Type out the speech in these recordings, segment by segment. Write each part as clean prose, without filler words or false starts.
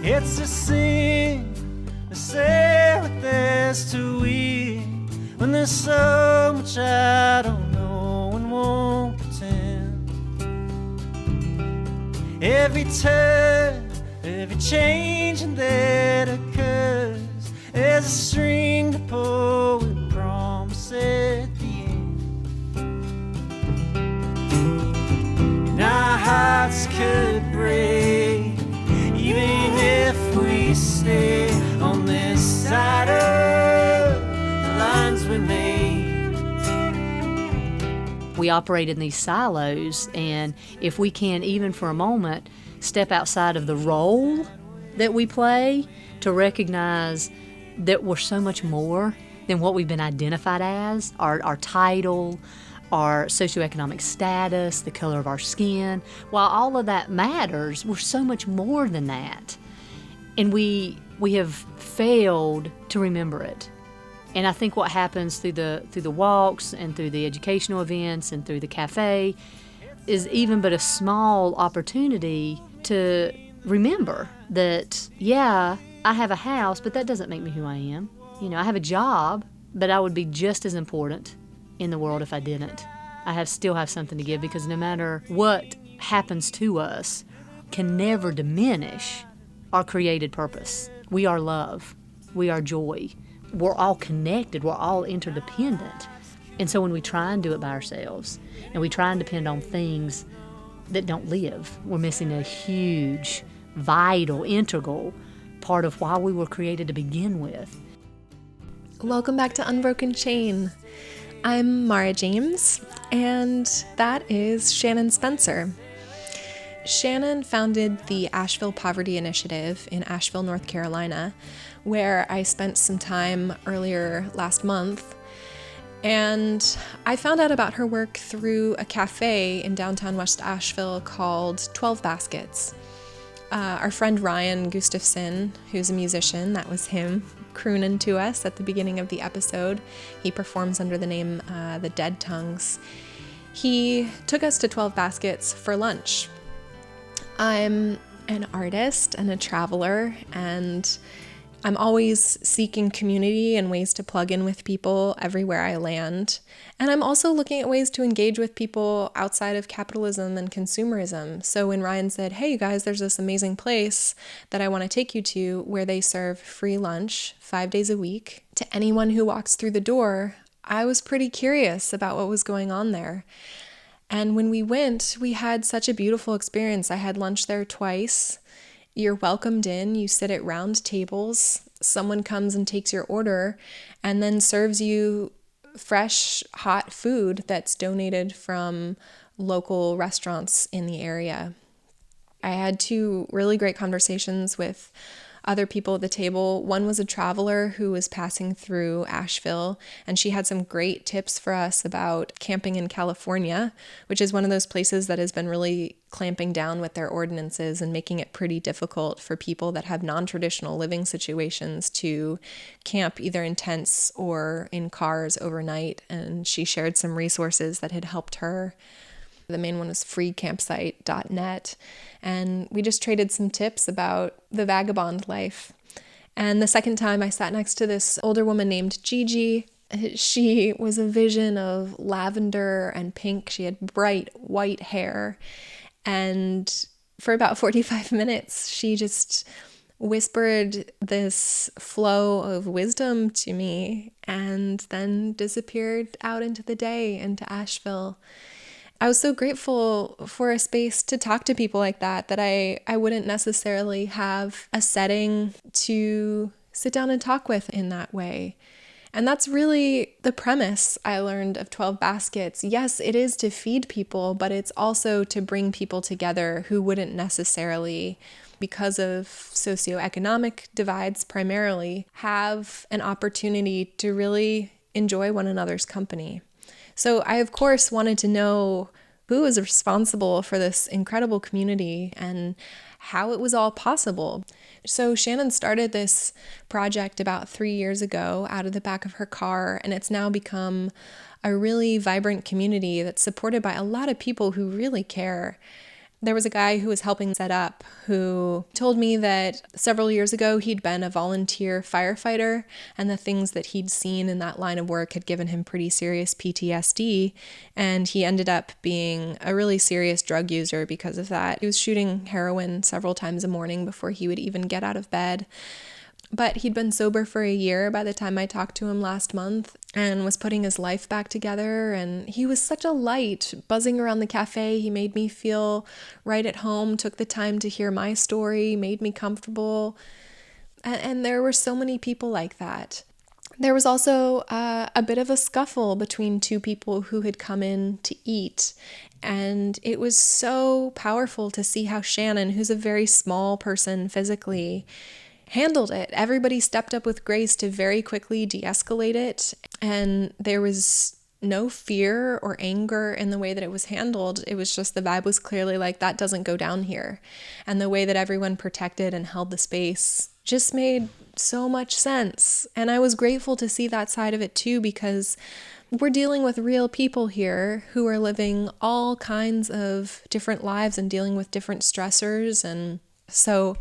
It's a sin to say what there's to eat when there's so much I don't know and won't pretend. Every turn, every change that occurs, there's a string to pull with promise at the end. And our hearts could break even if we stay on this side of the lines we made. We operate in these silos, and if we can, even for a moment, step outside of the role that we play to recognize that we're so much more than what we've been identified as, our title, our socioeconomic status, the color of our skin. While all of that matters, we're so much more than that. And we have failed to remember it. And I think what happens through the walks and through the educational events and through the cafe is even but a small opportunity to remember that, yeah, I have a house, but that doesn't make me who I am. You know, I have a job, but I would be just as important in the world if I didn't. Still have something to give, because no matter what happens to us can never diminish our created purpose. We are love. We are joy. We're all connected. We're all interdependent. And so when we try and do it by ourselves and we try and depend on things that don't live, we're missing a huge, vital, integral part of why we were created to begin with. Welcome back to Unbroken Chain. I'm Mara James, and that is Shannon Spencer. Shannon founded the Asheville Poverty Initiative in Asheville, North Carolina, where I spent some time earlier last month. And I found out about her work through a cafe in downtown West Asheville called 12 Baskets. Our friend Ryan Gustafson, who's a musician, that was him crooning to us at the beginning of the episode. He performs under the name The Dead Tongues. He took us to 12 Baskets for lunch. I'm an artist and a traveler, and I'm always seeking community and ways to plug in with people everywhere I land. And I'm also looking at ways to engage with people outside of capitalism and consumerism. So when Ryan said, hey, you guys, there's this amazing place that I want to take you to where they serve free lunch 5 days a week to anyone who walks through the door, I was pretty curious about what was going on there. And when we went, we had such a beautiful experience. I had lunch there twice. You're welcomed in, you sit at round tables, someone comes and takes your order and then serves you fresh, hot food that's donated from local restaurants in the area. I had 2 really great conversations with other people at the table. One was a traveler who was passing through Asheville, and she had some great tips for us about camping in California, which is one of those places that has been really clamping down with their ordinances and making it pretty difficult for people that have non-traditional living situations to camp either in tents or in cars overnight. And she shared some resources that had helped her. The main one was freecampsite.net. And we just traded some tips about the vagabond life. And the second time I sat next to this older woman named Gigi. She was a vision of lavender and pink. She had bright white hair. And for about 45 minutes, she just whispered this flow of wisdom to me and then disappeared out into the day, into Asheville. I was so grateful for a space to talk to people like that I wouldn't necessarily have a setting to sit down and talk with in that way. And that's really the premise I learned of 12 Baskets. Yes, it is to feed people, but it's also to bring people together who wouldn't necessarily, because of socioeconomic divides primarily, have an opportunity to really enjoy one another's company. So I, of course, wanted to know who was responsible for this incredible community and how it was all possible. So Shannon started this project about 3 years ago out of the back of her car, and it's now become a really vibrant community that's supported by a lot of people who really care. There was a guy who was helping set up who told me that several years ago he'd been a volunteer firefighter, and the things that he'd seen in that line of work had given him pretty serious PTSD, and he ended up being a really serious drug user because of that. He was shooting heroin several times a morning before he would even get out of bed. But he'd been sober for a year by the time I talked to him last month and was putting his life back together. And he was such a light, buzzing around the cafe. He made me feel right at home, took the time to hear my story, made me comfortable. And there were so many people like that. There was also a bit of a scuffle between two people who had come in to eat. And it was so powerful to see how Shannon, who's a very small person physically, handled it. Everybody stepped up with grace to very quickly de-escalate it, and there was no fear or anger in the way that it was handled. It was just the vibe was clearly like, that doesn't go down here. And the way that everyone protected and held the space just made so much sense. And I was grateful to see that side of it too, because we're dealing with real people here who are living all kinds of different lives and dealing with different stressors. And so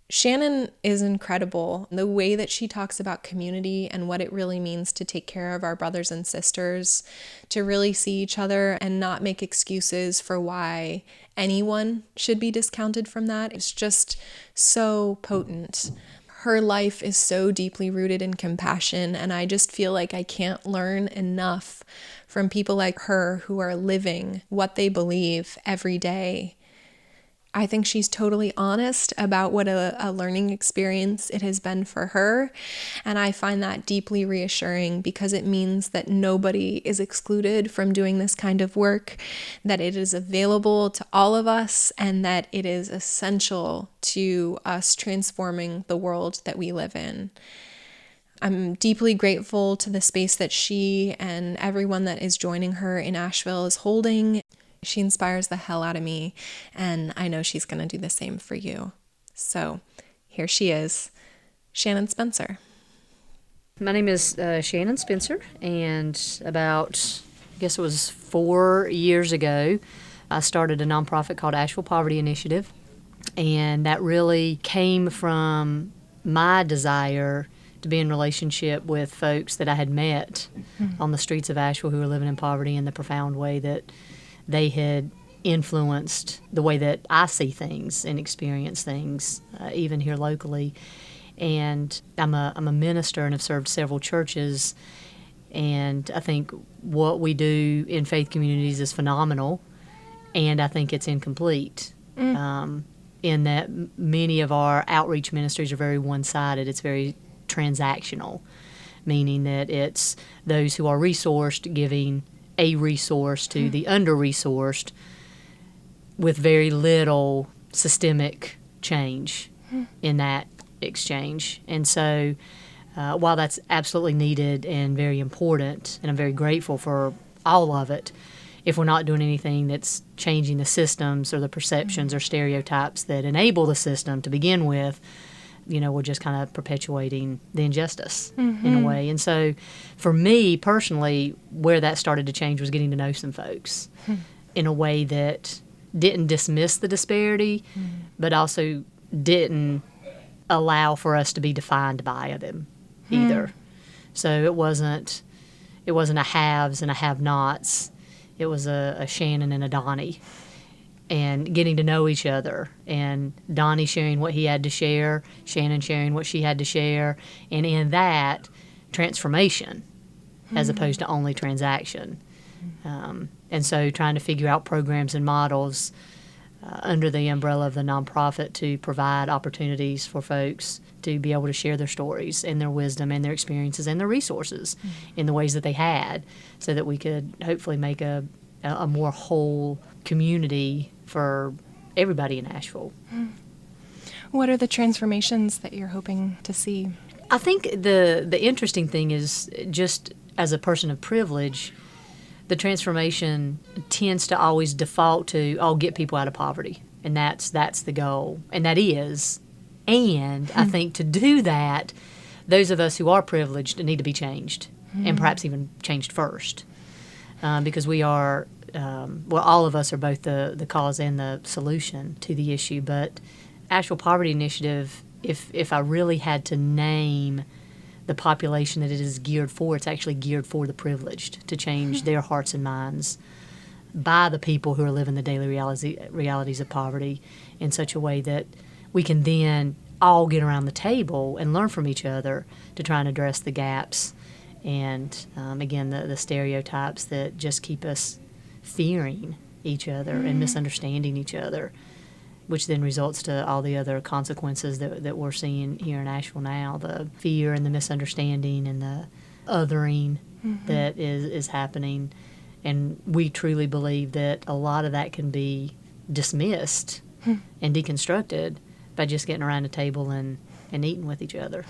Shannon is incredible. The way that she talks about community and what it really means to take care of our brothers and sisters, to really see each other and not make excuses for why anyone should be discounted from that, is just so potent. Her life is so deeply rooted in compassion, and I just feel like I can't learn enough from people like her who are living what they believe every day. I think she's totally honest about what a learning experience it has been for her. And I find that deeply reassuring, because it means that nobody is excluded from doing this kind of work, that it is available to all of us, and that it is essential to us transforming the world that we live in. I'm deeply grateful to the space that she and everyone that is joining her in Asheville is holding. She inspires the hell out of me, and I know she's going to do the same for you. So here she is, Shannon Spencer. My name is Shannon Spencer, and about, I guess it was 4 years ago, I started a nonprofit called Asheville Poverty Initiative, and that really came from my desire to be in relationship with folks that I had met on the streets of Asheville who were living in poverty in the profound way that they had influenced the way that I see things and experience things, even here locally. And I'm a minister and have served several churches. And I think what we do in faith communities is phenomenal, and I think it's incomplete. In that many of our outreach ministries are very one-sided. It's very transactional, meaning that it's those who are resourced giving a resource to the under-resourced with very little systemic change in that exchange. And so while that's absolutely needed and very important, and I'm very grateful for all of it, if we're not doing anything that's changing the systems or the perceptions or stereotypes that enable the system to begin with, we're just kind of perpetuating the injustice in a way. And so for me personally, where that started to change was getting to know some folks in a way that didn't dismiss the disparity, but also didn't allow for us to be defined by them either. So it wasn't a haves and a have-nots. It was a Shannon and a Donnie, and getting to know each other, and Donnie sharing what he had to share, Shannon sharing what she had to share, and in that, transformation as opposed to only transaction. And so trying to figure out programs and models under the umbrella of the nonprofit to provide opportunities for folks to be able to share their stories and their wisdom and their experiences and their resources in the ways that they had, so that we could hopefully make a more whole community for everybody in Asheville. What are the transformations that you're hoping to see? I think the interesting thing is, just as a person of privilege, the transformation tends to always default to, get people out of poverty. And that's the goal. And that is. And I think to do that, those of us who are privileged need to be changed, and perhaps even changed first. because we are, all of us are both the cause and the solution to the issue. But Asheville Poverty Initiative, if I really had to name the population that it is geared for, it's actually geared for the privileged, to change their hearts and minds by the people who are living the daily realities of poverty in such a way that we can then all get around the table and learn from each other to try and address the gaps and, again, the stereotypes that just keep us fearing each other and misunderstanding each other, which then results to all the other consequences that we're seeing here in Asheville now, the fear and the misunderstanding and the othering that is happening. And we truly believe that a lot of that can be dismissed and deconstructed by just getting around a table and eating with each other.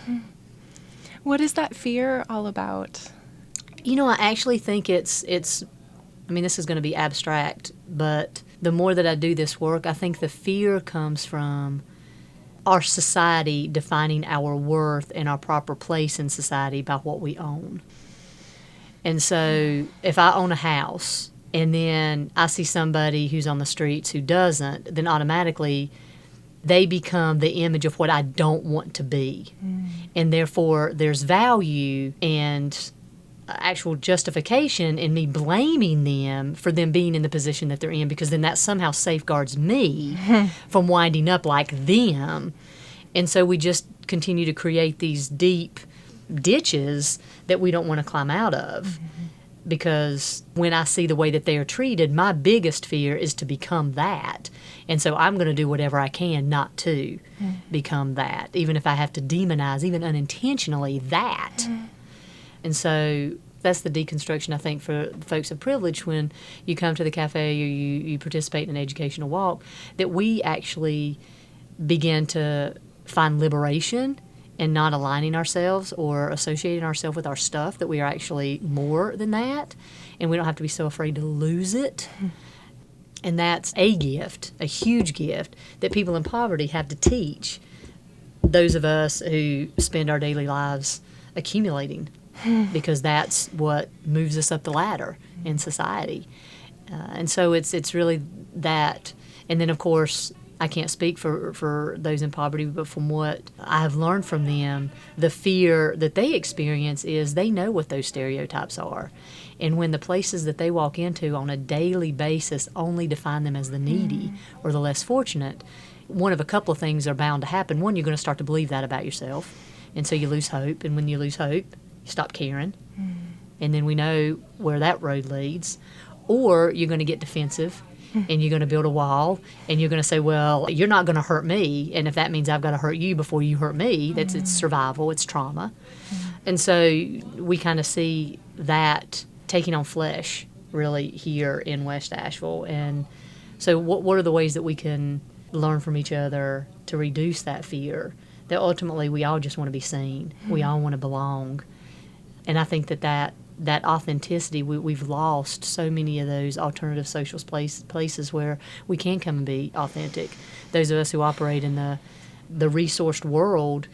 What is that fear all about? I actually think it's I mean, this is going to be abstract, but the more that I do this work, I think the fear comes from our society defining our worth and our proper place in society by what we own. And so if I own a house and then I see somebody who's on the streets who doesn't, then automatically they become the image of what I don't want to be. And therefore there's value and actual justification in me blaming them for them being in the position that they're in, because then that somehow safeguards me from winding up like them. And so we just continue to create these deep ditches that we don't want to climb out of. Because when I see the way that they are treated, my biggest fear is to become that. And so I'm going to do whatever I can not to become that, even if I have to demonize, even unintentionally, that. And so that's the deconstruction, I think, for folks of privilege when you come to the cafe or you participate in an educational walk, that we actually begin to find liberation in not aligning ourselves or associating ourselves with our stuff, that we are actually more than that, and we don't have to be so afraid to lose it. And that's a gift, a huge gift, that people in poverty have to teach those of us who spend our daily lives accumulating, because that's what moves us up the ladder in society. And so it's really that. And then, of course, I can't speak for those in poverty, but from what I have learned from them, the fear that they experience is they know what those stereotypes are. And when the places that they walk into on a daily basis only define them as the needy or the less fortunate, one of a couple of things are bound to happen. One, you're going to start to believe that about yourself, and so you lose hope. And when you lose hope, you stop caring. And then we know where that road leads. Or you're going to get defensive, and you're going to build a wall, and you're going to say, well, you're not going to hurt me, and if that means I've got to hurt you before you hurt me, it's survival, it's trauma. And so we kind of see that taking on flesh really here in West Asheville. And so what are the ways that we can learn from each other to reduce that fear, that ultimately we all just want to be seen, we all want to belong. And I think that authenticity, we've lost so many of those alternative social places where we can come and be authentic. Those of us who operate in the resourced world,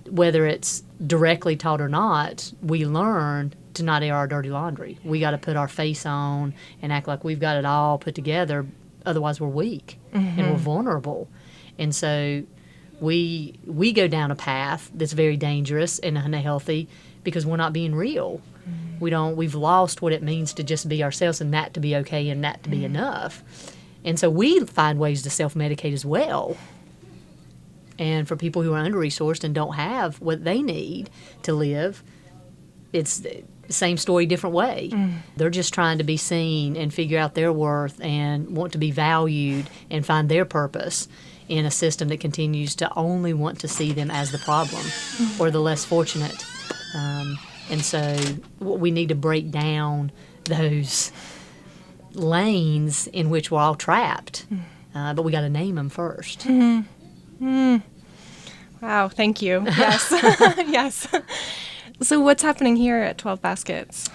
whether it's directly taught or not, we learn to not air our dirty laundry. We got to put our face on and act like we've got it all put together. Otherwise, we're weak and we're vulnerable. And so we go down a path that's very dangerous and unhealthy because we're not being real. We've lost what it means to just be ourselves, and that to be okay and that to be enough. And so we find ways to self-medicate as well. And for people who are under-resourced and don't have what they need to live, it's the same story, different way. They're just trying to be seen and figure out their worth and want to be valued and find their purpose in a system that continues to only want to see them as the problem or the less fortunate. And so we need to break down those lanes in which we're all trapped, but we got to name them first. Wow, thank you. Yes, yes. So what's happening here at 12 Baskets?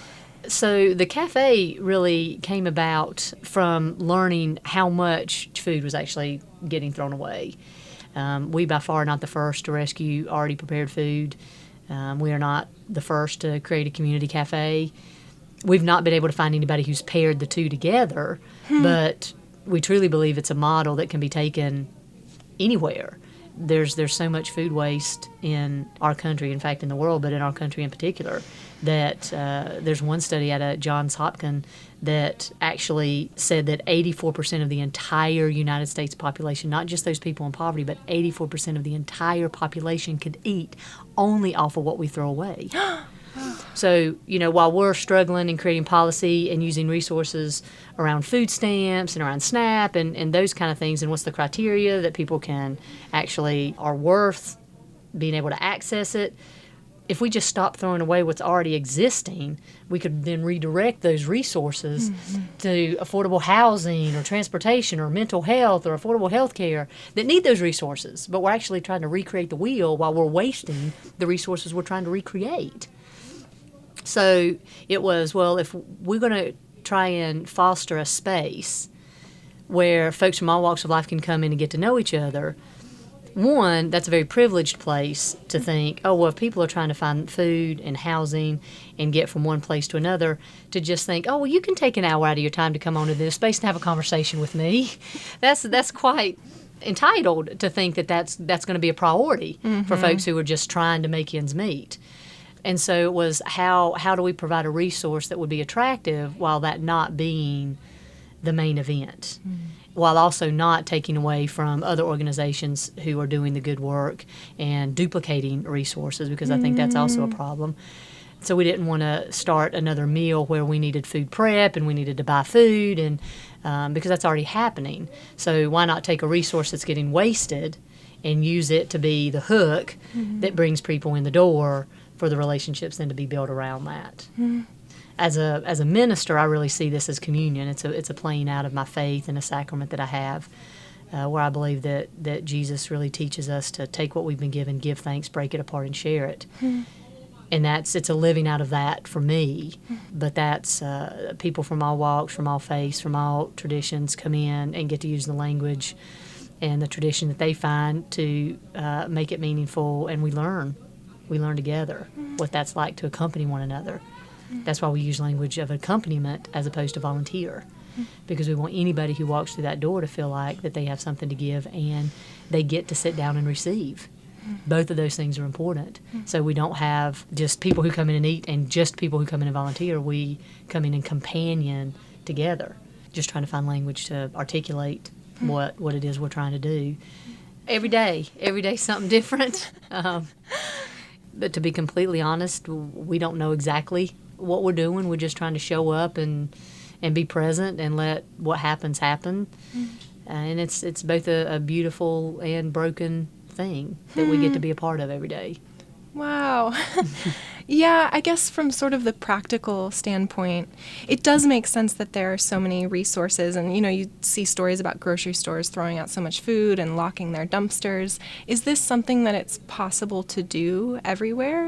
So the cafe really came about from learning how much food was actually getting thrown away. We by far are not the first to rescue already prepared food. We are not the first to create a community cafe. we've not been able to find anybody who's paired the two together, but we truly believe it's a model that can be taken anywhere. There's so much food waste in our country, in fact in the world, but in our country in particular, that there's one study out of Johns Hopkins that actually said that 84% of the entire United States population, not just those people in poverty, but 84% of the entire population could eat only off of what we throw away. So, while we're struggling and creating policy and using resources around food stamps and around SNAP and those kind of things, and what's the criteria that people are worth being able to access it, if we just stop throwing away what's already existing, we could then redirect those resources to affordable housing or transportation or mental health or affordable health care that need those resources. But we're actually trying to recreate the wheel while we're wasting the resources we're trying to recreate. So it was, well, if we're going to try and foster a space where folks from all walks of life can come in and get to know each other, one, that's a very privileged place to think, oh, well, if people are trying to find food and housing and get from one place to another, to just think, oh, well, you can take an hour out of your time to come onto this space and have a conversation with me. That's quite entitled to think that that's going to be a priority for folks who are just trying to make ends meet. And so it was how do we provide a resource that would be attractive while that not being the main event, while also not taking away from other organizations who are doing the good work and duplicating resources, because I think that's also a problem. So we didn't want to start another meal where we needed food prep and we needed to buy food, and because that's already happening. So why not take a resource that's getting wasted and use it to be the hook that brings people in the door for the relationships then to be built around that. As a minister, I really see this as communion. It's a playing out of my faith and a sacrament that I have, where I believe that Jesus really teaches us to take what we've been given, give thanks, break it apart, and share it. And it's a living out of that for me. But that's people from all walks, from all faiths, from all traditions come in and get to use the language and the tradition that they find to make it meaningful, and we learn. We learn together what that's like to accompany one another. That's why we use language of accompaniment as opposed to volunteer, because we want anybody who walks through that door to feel like that they have something to give and they get to sit down and receive. Both of those things are important. So we don't have just people who come in and eat and just people who come in and volunteer. We come in and companion together, just trying to find language to articulate what it is we're trying to do. Every day something different. But to be completely honest, we don't know exactly what we're doing. We're just trying to show up and be present and let what happens happen. And it's both a beautiful and broken thing that we get to be a part of every day. Wow. Yeah, I guess from sort of the practical standpoint, it does make sense that there are so many resources. And, you see stories about grocery stores throwing out so much food and locking their dumpsters. Is this something that it's possible to do everywhere?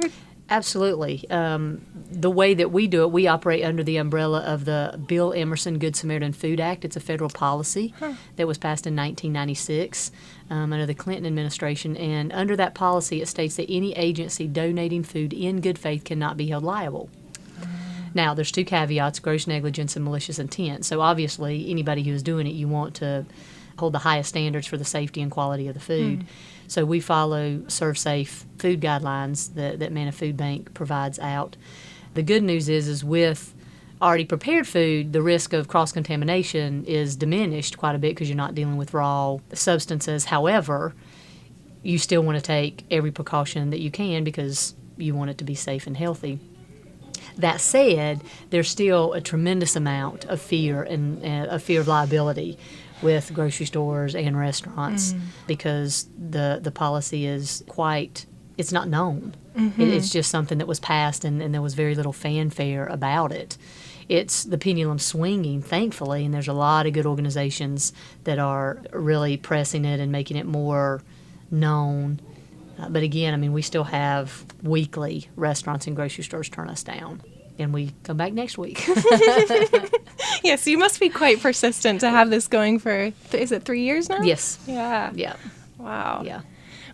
Absolutely. The way that we do it, we operate under the umbrella of the Bill Emerson Good Samaritan Food Act. It's a federal policy that was passed in 1996 under the Clinton administration. And under that policy, it states that any agency donating food in good faith cannot be held liable. Now, there's two caveats: gross negligence and malicious intent. So obviously, anybody who is doing it, you want to hold the highest standards for the safety and quality of the food. So we follow ServSafe food guidelines that Manna Food Bank provides out. The good news is with already prepared food, the risk of cross-contamination is diminished quite a bit because you're not dealing with raw substances. However, you still want to take every precaution that you can because you want it to be safe and healthy. That said, there's still a tremendous amount of fear and a fear of liability with grocery stores and restaurants because the policy is it's not known. It's just something that was passed and there was very little fanfare about it. It's the pendulum swinging, thankfully, and there's a lot of good organizations that are really pressing it and making it more known. But again, we still have weekly restaurants and grocery stores turn us down. And we come back next week. Yes, you must be quite persistent to have this going for, is it 3 years now? Yes. Yeah. Yeah. Wow. Yeah.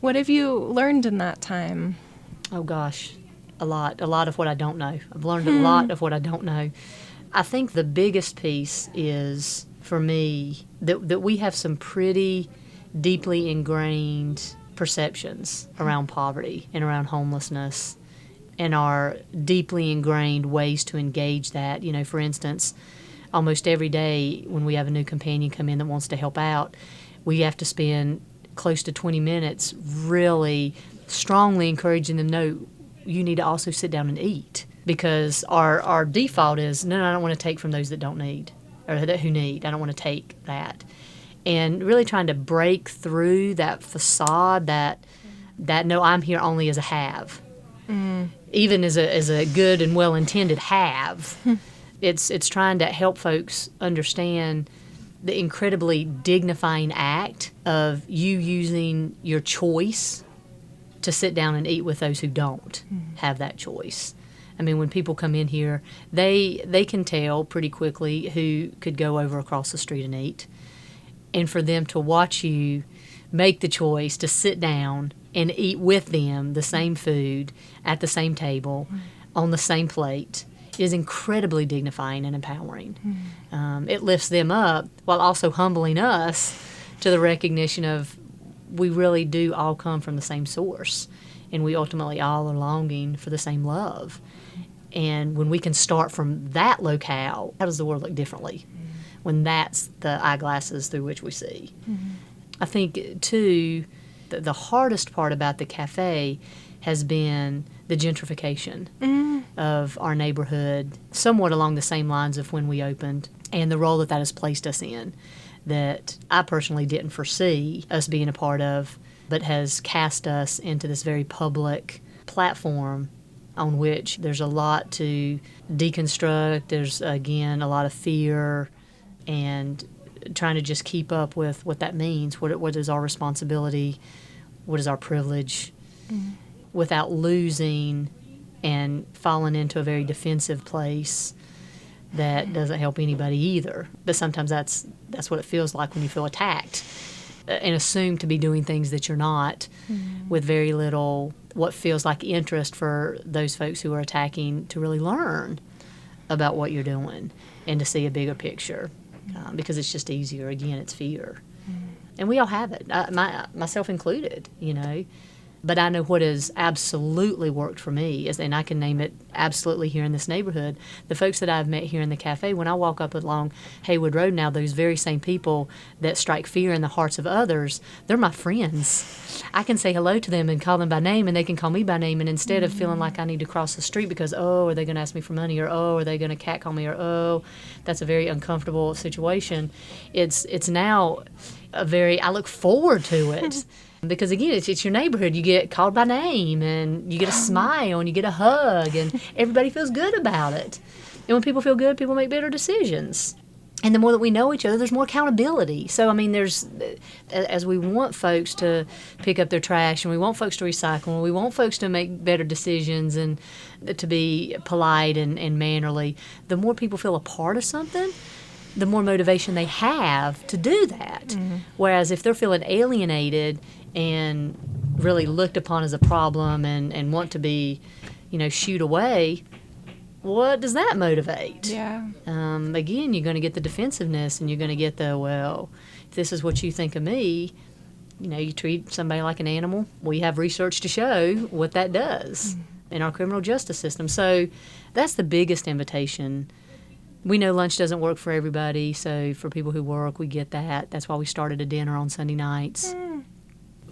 What have you learned in that time? Oh, gosh. a lot of what I don't know. I've learned a lot of what I don't know. I think the biggest piece is, for me, that we have some pretty deeply ingrained perceptions around poverty and around homelessness, and our deeply ingrained ways to engage that. You know, for instance, almost every day when we have a new companion come in that wants to help out, we have to spend close to 20 minutes really strongly encouraging them, no, you need to also sit down and eat. Because our default is, no, I don't want to take from those that don't need, or who need. I don't want to take that. And really trying to break through that facade that no, I'm here only as a have. Even as a good and well-intended have. It's trying to help folks understand the incredibly dignifying act of you using your choice to sit down and eat with those who don't have that choice. I mean, when people come in here, they can tell pretty quickly who could go over across the street and eat. And for them to watch you make the choice to sit down and eat with them the same food at the same table on the same plate is incredibly dignifying and empowering. It lifts them up while also humbling us to the recognition of we really do all come from the same source, and we ultimately all are longing for the same love. And when we can start from that locale, how does the world look differently when that's the eyeglasses through which we see? I think, too, the hardest part about the cafe has been the gentrification of our neighborhood, somewhat along the same lines of when we opened, and the role that has placed us in, that I personally didn't foresee us being a part of, but has cast us into this very public platform on which there's a lot to deconstruct. There's, again, a lot of fear and trying to just keep up with what that means. What is our responsibility? What is our privilege? Without losing and falling into a very defensive place that doesn't help anybody either. But sometimes that's what it feels like when you feel attacked and assumed to be doing things that you're not, with very little what feels like interest for those folks who are attacking to really learn about what you're doing and to see a bigger picture, because it's just easier. Again, it's fear. And we all have it, myself included, you know. But I know what has absolutely worked for me, and I can name it absolutely here in this neighborhood. The folks that I've met here in the cafe, when I walk up along Haywood Road now, those very same people that strike fear in the hearts of others, they're my friends. I can say hello to them and call them by name, and they can call me by name. And instead of feeling like I need to cross the street because, oh, are they going to ask me for money, or oh, are they going to catcall me, or oh, that's a very uncomfortable situation, it's now I look forward to it. Because, again, it's your neighborhood. You get called by name, and you get a smile, and you get a hug, and everybody feels good about it. And when people feel good, people make better decisions. And the more that we know each other, there's more accountability. So, I mean, as we want folks to pick up their trash, and we want folks to recycle, and we want folks to make better decisions and to be polite and mannerly, the more people feel a part of something, the more motivation they have to do that. Whereas if they're feeling alienated and really looked upon as a problem and want to be, shooed away, what does that motivate? Yeah. Again, you're going to get the defensiveness, and you're going to get the, well, if this is what you think of me, you treat somebody like an animal. We have research to show what that does in our criminal justice system. So that's the biggest invitation. We know lunch doesn't work for everybody, so for people who work, we get that. That's why we started a dinner on Sunday nights.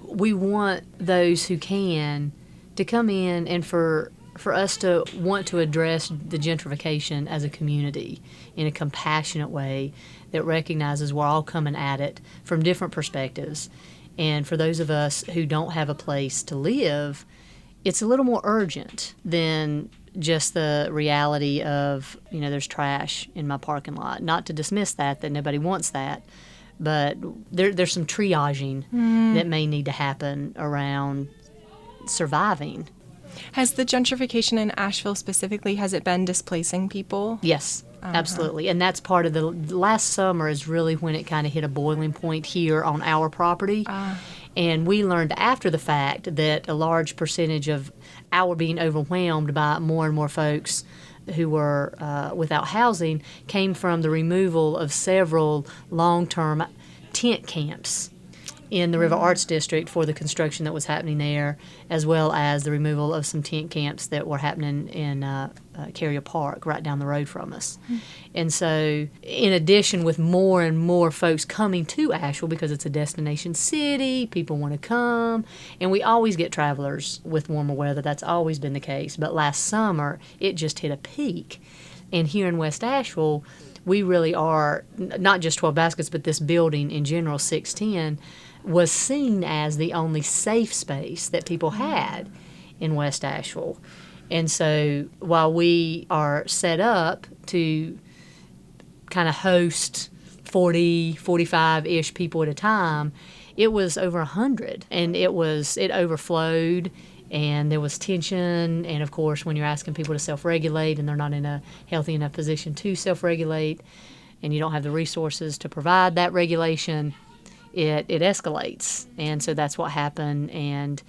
We want those who can to come in, and for us to want to address the gentrification as a community in a compassionate way that recognizes we're all coming at it from different perspectives. And for those of us who don't have a place to live, it's a little more urgent than just the reality of, there's trash in my parking lot. Not to dismiss that nobody wants that, but there's some triaging that may need to happen around surviving. Has the gentrification in Asheville specifically, has it been displacing people? Yes, absolutely. And that's part of the last summer is really when it kind of hit a boiling point here on our property. And we learned after the fact that a large percentage of our being overwhelmed by more and more folks who were without housing came from the removal of several long-term tent camps in the River Arts District for the construction that was happening there, as well as the removal of some tent camps that were happening in Carrier Park right down the road from us. And so in addition, with more and more folks coming to Asheville because it's a destination city, people want to come, and we always get travelers with warmer weather. That's always been the case. But last summer, it just hit a peak. And here in West Asheville, we really are, not just 12 Baskets, but this building in general, 610, was seen as the only safe space that people had in West Asheville. And so while we are set up to kind of host 40, 45-ish people at a time, it was over 100. And it overflowed, and there was tension. And, of course, when you're asking people to self-regulate and they're not in a healthy enough position to self-regulate and you don't have the resources to provide that regulation, it escalates. And so that's what happened. And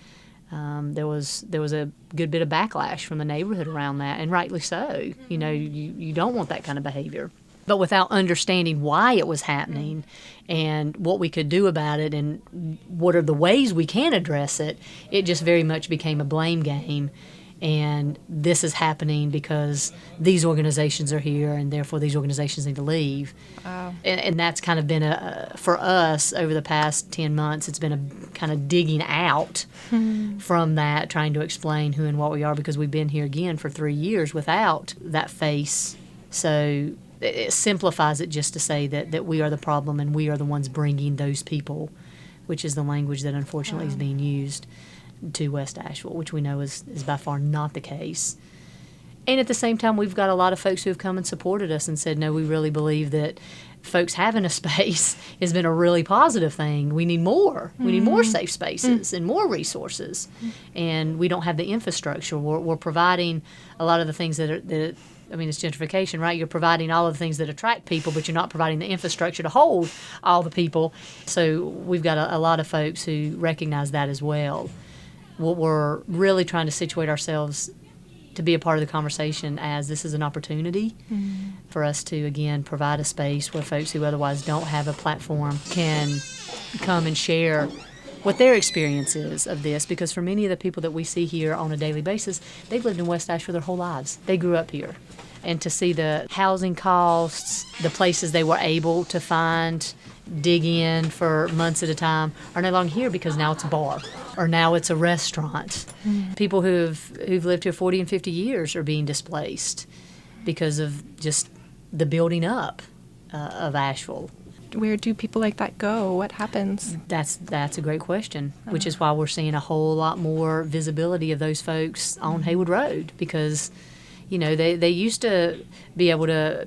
there was a good bit of backlash from the neighborhood around that, and rightly so. You know, you don't want that kind of behavior. But without understanding why it was happening and what we could do about it and what are the ways we can address it, it just very much became a blame game. And this is happening because these organizations are here, and therefore these organizations need to leave. Wow. And that's kind of been for us over the past 10 months, it's been a kind of digging out from that, trying to explain who and what we are, because we've been here again for 3 years without that face. So it simplifies it just to say that we are the problem and we are the ones bringing those people, which is the language that unfortunately is being used to West Asheville, which we know is by far not the case. And at the same time, we've got a lot of folks who have come and supported us and said, no, we really believe that folks having a space has been a really positive thing. We need more. We need more safe spaces and more resources. And we don't have the infrastructure. We're providing a lot of the things that it's gentrification, right? You're providing all of the things that attract people, but you're not providing the infrastructure to hold all the people. So we've got a lot of folks who recognize that as well. What we're really trying to situate ourselves to be a part of the conversation as this is an opportunity for us to, again, provide a space where folks who otherwise don't have a platform can come and share what their experience is of this. Because for many of the people that we see here on a daily basis, they've lived in West Asheville their whole lives. They grew up here. And to see the housing costs, the places they were able to find, dig in for months at a time, are no longer here because now it's a bar or now it's a restaurant. People who've lived here 40 and 50 years are being displaced because of just the building up of Asheville. Where do people like that go? What happens? That's a great question, which is why we're seeing a whole lot more visibility of those folks on Haywood Road, because you know, they used to be able to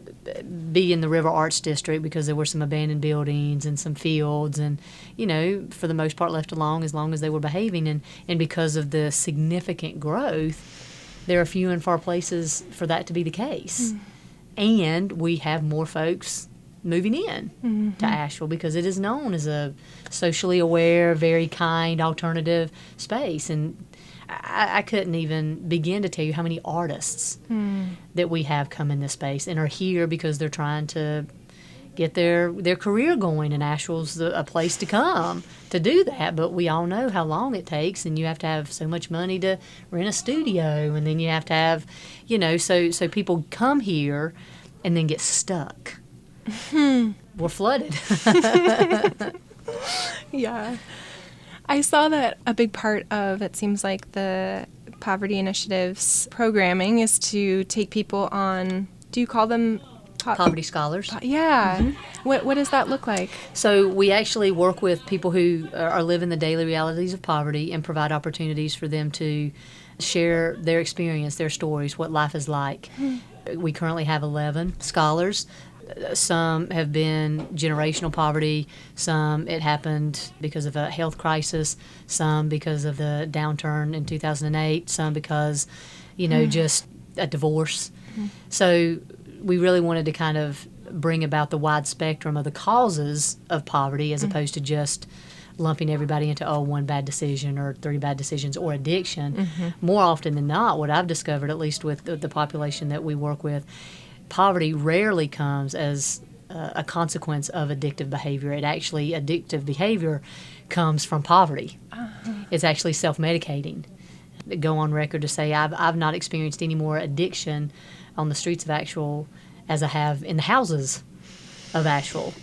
be in the River Arts District because there were some abandoned buildings and some fields and, you know, for the most part left alone as long as they were behaving. And because of the significant growth, there are few and far places for that to be the case. And we have more folks moving in to Asheville because it is known as a socially aware, very kind alternative space. And I couldn't even begin to tell you how many artists that we have come in this space and are here because they're trying to get their career going, and Asheville's a place to come to do that. But we all know how long it takes, and you have to have so much money to rent a studio, and then you have to have, you know, so people come here and then get stuck. We're flooded. Yeah. I saw that a big part of, it seems like, the Poverty Initiative's programming is to take people on, do you call them? Poverty scholars. Yeah. What does that look like? So we actually work with people who are living the daily realities of poverty and provide opportunities for them to share their experience, their stories, what life is like. We currently have 11 scholars. Some have been generational poverty, some it happened because of a health crisis, some because of the downturn in 2008, some because, you know, just a divorce. So we really wanted to kind of bring about the wide spectrum of the causes of poverty as opposed to just lumping everybody into, one bad decision or 3 bad decisions or addiction. More often than not, what I've discovered, at least with the population that we work with, poverty rarely comes as a consequence of addictive behavior. Addictive behavior comes from poverty. It's actually self-medicating. Go on record to say I've not experienced any more addiction on the streets of Asheville as I have in the houses of Asheville,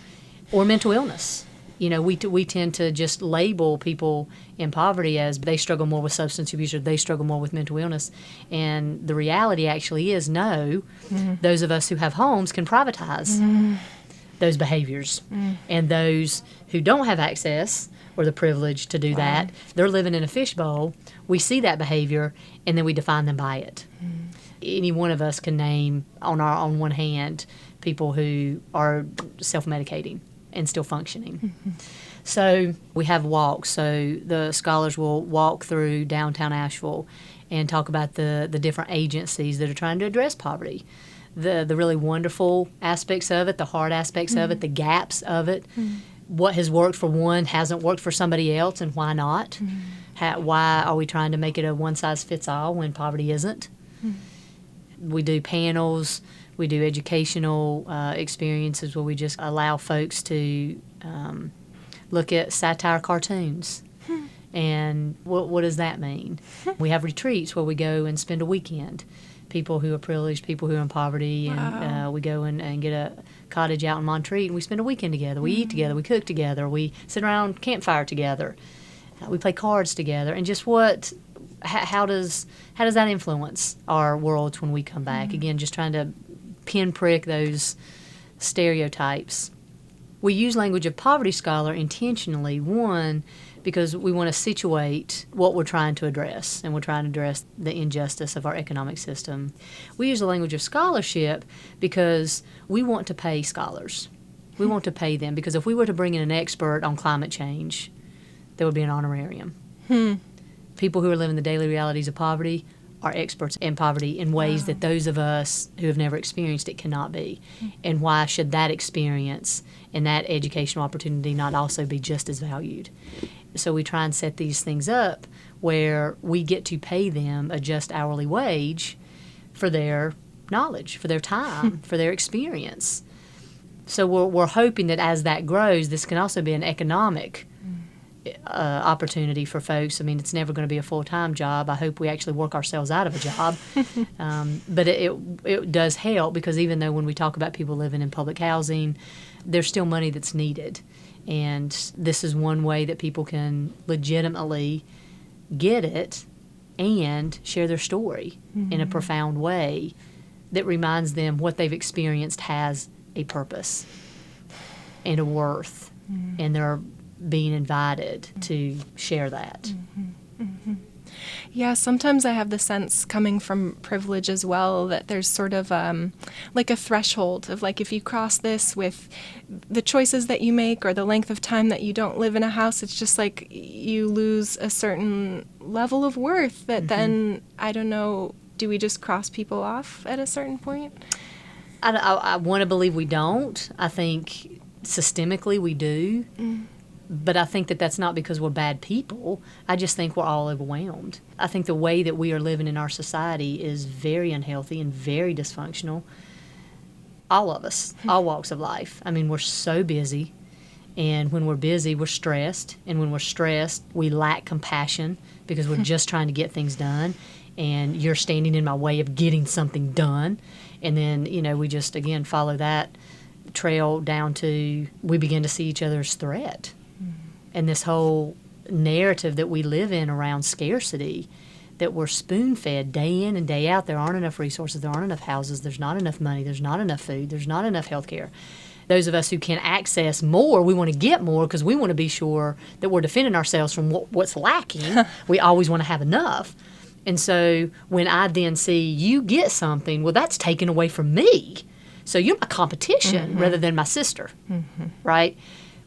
or mental illness. We tend to just label people in poverty as they struggle more with substance abuse or they struggle more with mental illness. And the reality actually is no, those of us who have homes can privatize those behaviors. And those who don't have access or the privilege to do that, they're living in a fishbowl. We see that behavior and then we define them by it. Any one of us can name on one hand people who are self-medicating and still functioning. So we have walks. So the scholars will walk through downtown Asheville and talk about the different agencies that are trying to address poverty. The really wonderful aspects of it, the hard aspects of it, the gaps of it. What has worked for one hasn't worked for somebody else, and why not? Why are we trying to make it a one-size-fits-all when poverty isn't? We do panels. We do educational experiences where we just allow folks to look at satire cartoons. And what does that mean? We have retreats where we go and spend a weekend. People who are privileged, people who are in poverty, and we go and get a cottage out in Montreat, and we spend a weekend together. We eat together, we cook together, we sit around campfire together, we play cards together, and just how does that influence our worlds when we come back? Again, just trying to pinprick those stereotypes. We use language of poverty scholar intentionally, one, because we want to situate what we're trying to address, and we're trying to address the injustice of our economic system. We use the language of scholarship because we want to pay scholars. We want to pay them, because if we were to bring in an expert on climate change, there would be an honorarium. People who are living the daily realities of poverty are experts in poverty in ways that those of us who have never experienced it cannot be. And why should that experience and that educational opportunity not also be just as valued? So we try and set these things up where we get to pay them a just hourly wage for their knowledge, for their time, for their experience. So we're hoping that as that grows, this can also be an economic opportunity for folks. I mean, it's never going to be a full-time job. I hope we actually work ourselves out of a job. But it does help, because even though when we talk about people living in public housing, there's still money that's needed. And this is one way that people can legitimately get it and share their story in a profound way that reminds them what they've experienced has a purpose and a worth, and they're being invited to share that. Yeah, sometimes I have the sense, coming from privilege as well, that there's sort of like a threshold of, like, if you cross this with the choices that you make or the length of time that you don't live in a house, it's just like you lose a certain level of worth that then, I don't know, do we just cross people off at a certain point? I want to believe we don't. I think systemically we do. But I think that that's not because we're bad people. I just think we're all overwhelmed. I think the way that we are living in our society is very unhealthy and very dysfunctional. All of us, all walks of life. I mean, we're so busy. And when we're busy, we're stressed. And when we're stressed, we lack compassion because we're just trying to get things done. And you're standing in my way of getting something done. And then, we just, again, follow that trail down to we begin to see each other as threat. And this whole narrative that we live in around scarcity, that we're spoon-fed day in and day out. There aren't enough resources. There aren't enough houses. There's not enough money. There's not enough food. There's not enough health care. Those of us who can access more, we want to get more because we want to be sure that we're defending ourselves from what's lacking. We always want to have enough. And so when I then see you get something, well, that's taken away from me. So you're my competition rather than my sister, right?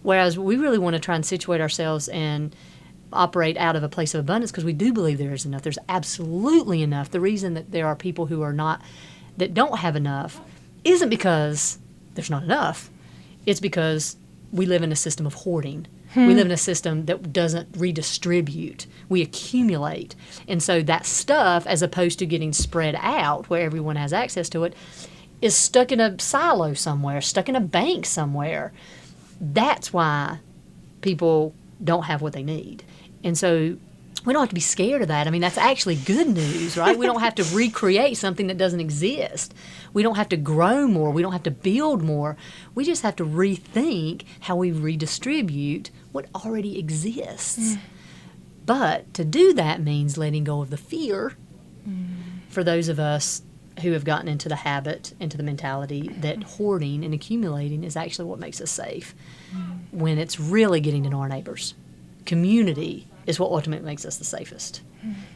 Whereas we really want to try and situate ourselves and operate out of a place of abundance because we do believe there is enough. There's absolutely enough. The reason that there are people who are not, that don't have enough, isn't because there's not enough. It's because we live in a system of hoarding We live in a system that doesn't redistribute. We accumulate. And so that stuff, as opposed to getting spread out where everyone has access to it, is stuck in a silo somewhere, stuck in a bank somewhere. That's why people don't have what they need. And so we don't have to be scared of that. I mean, that's actually good news, right? We don't have to recreate something that doesn't exist. We don't have to grow more. We don't have to build more. We just have to rethink how we redistribute what already exists. But to do that means letting go of the fear for those of us who have gotten into the habit, into the mentality that hoarding and accumulating is actually what makes us safe, when it's really getting to know our neighbors. Community is what ultimately makes us the safest,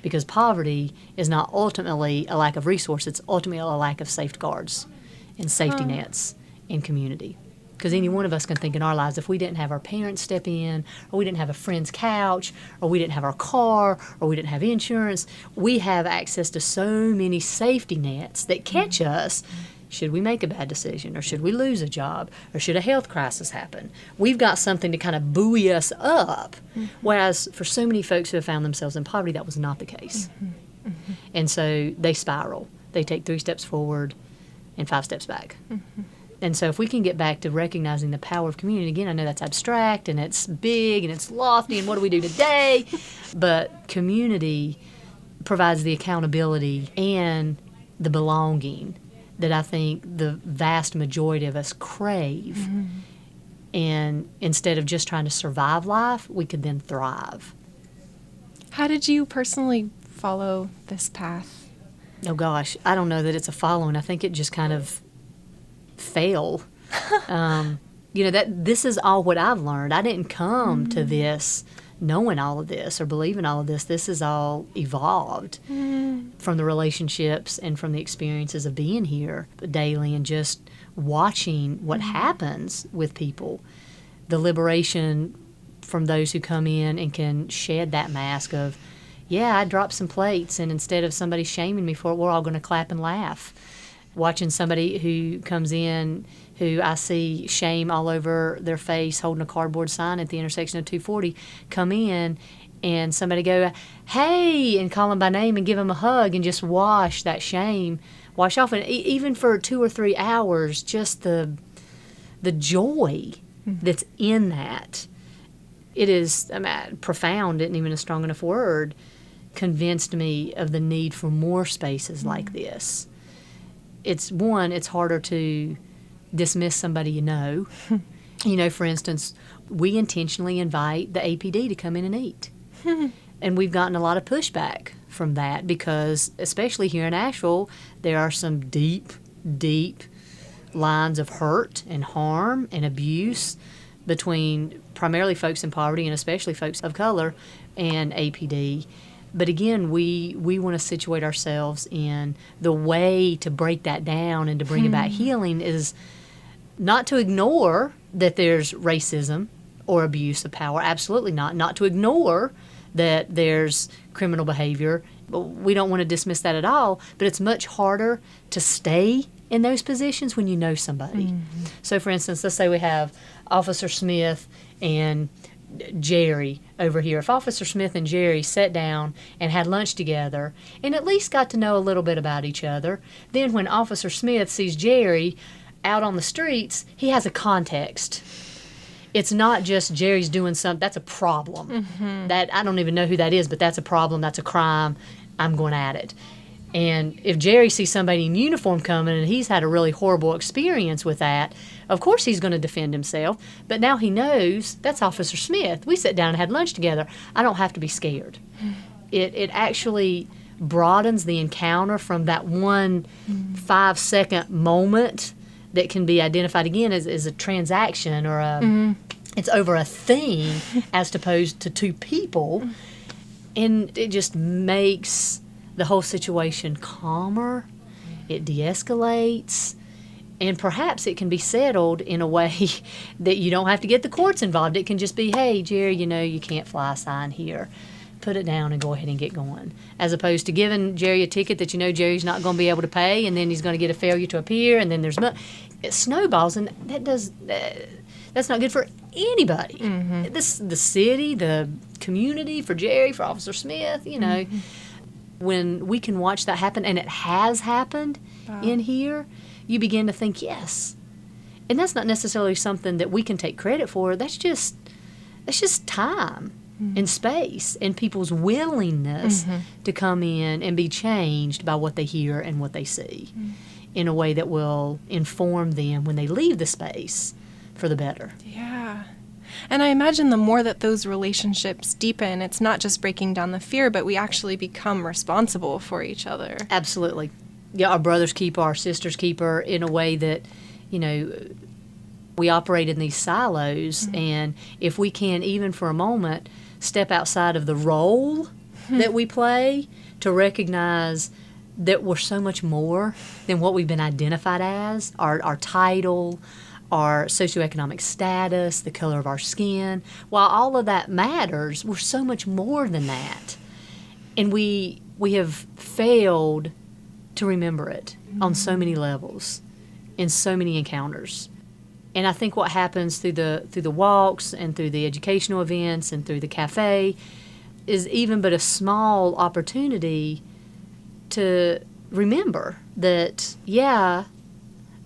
because poverty is not ultimately a lack of resource, it's ultimately a lack of safeguards and safety nets in community. Because any one of us can think in our lives, if we didn't have our parents step in, or we didn't have a friend's couch, or we didn't have our car, or we didn't have insurance, we have access to so many safety nets that catch us should we make a bad decision, or should we lose a job, or should a health crisis happen. We've got something to kind of buoy us up, whereas for so many folks who have found themselves in poverty, that was not the case. And so they spiral. They take 3 steps forward and 5 steps back. And so if we can get back to recognizing the power of community, again, I know that's abstract and it's big and it's lofty and what do we do today? But community provides the accountability and the belonging that I think the vast majority of us crave. And instead of just trying to survive life, we could then thrive. How did you personally follow this path? Oh gosh, I don't know that it's a following. I think it just kind of fell. That this is all what I've learned. I didn't come to this knowing all of this or believing all of this. This is all evolved from the relationships and from the experiences of being here daily and just watching what happens with people. The liberation from those who come in and can shed that mask of, yeah, I dropped some plates, and instead of somebody shaming me for it, we're all going to clap and laugh. Watching somebody who comes in who I see shame all over their face holding a cardboard sign at the intersection of 240 come in and somebody go, hey, and call them by name and give them a hug and just wash that shame, wash off. And even for 2 or 3 hours, just the joy that's in that. It is profound, isn't even a strong enough word, convinced me of the need for more spaces like this. It's harder to dismiss somebody you know. For instance, we intentionally invite the APD to come in and eat. And we've gotten a lot of pushback from that because, especially here in Asheville, there are some deep, deep lines of hurt and harm and abuse between primarily folks in poverty and especially folks of color and APD. But again, we want to situate ourselves in the way to break that down and to bring about healing is not to ignore that there's racism or abuse of power. Absolutely not. Not to ignore that there's criminal behavior. We don't want to dismiss that at all. But it's much harder to stay in those positions when you know somebody. So, for instance, let's say we have Officer Smith and Jerry over here. If Officer Smith and Jerry sat down and had lunch together and at least got to know a little bit about each other, then when Officer Smith sees Jerry out on the streets, he has a context. It's not just Jerry's doing something, that's a problem. That I don't even know who that is, but that's a problem, that's a crime, I'm going at it. And if Jerry sees somebody in uniform coming and he's had a really horrible experience with that, of course he's going to defend himself. But now he knows that's Officer Smith. We sat down and had lunch together. I don't have to be scared. It actually broadens the encounter from that 1 5-second moment that can be identified again as a transaction or it's over a thing as opposed to 2 people. And it just makes the whole situation calmer, it de-escalates, and perhaps it can be settled in a way that you don't have to get the courts involved. It can just be, hey, Jerry, you can't fly a sign here. Put it down and go ahead and get going. As opposed to giving Jerry a ticket that Jerry's not going to be able to pay, and then he's going to get a failure to appear, and then it snowballs, and that's not good for anybody. The city, the community, for Jerry, for Officer Smith, when we can watch that happen, and it has happened in here, you begin to think, yes. And that's not necessarily something that we can take credit for. That's just time and space and people's willingness to come in and be changed by what they hear and what they see in a way that will inform them when they leave the space for the better. Yeah. And I imagine the more that those relationships deepen, it's not just breaking down the fear, but we actually become responsible for each other. Absolutely. Yeah, our brother's keeper, our sister's keeper, in a way that, we operate in these silos, and if we can, even for a moment, step outside of the role that we play to recognize that we're so much more than what we've been identified as, our title, our socioeconomic status, the color of our skin. While all of that matters, we're so much more than that. And we have failed to remember it on so many levels, in so many encounters. And I think what happens through the walks and through the educational events and through the cafe is even but a small opportunity to remember that, yeah,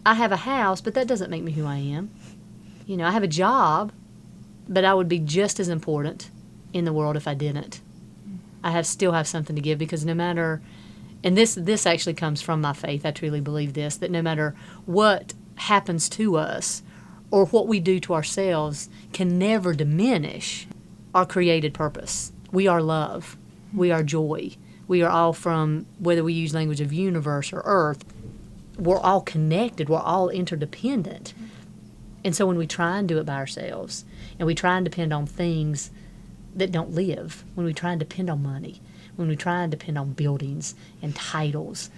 I have a house, but that doesn't make me who I am. I have a job, but I would be just as important in the world if I didn't. I still have something to give, because no matter, and this actually comes from my faith, I truly believe this, that no matter what happens to us or what we do to ourselves can never diminish our created purpose. We are love. We are joy. We are all from, whether we use language of universe or earth, we're all connected. We're all interdependent. And so when we try and do it by ourselves, and we try and depend on things that don't live, when we try and depend on money, when we try and depend on buildings and titles,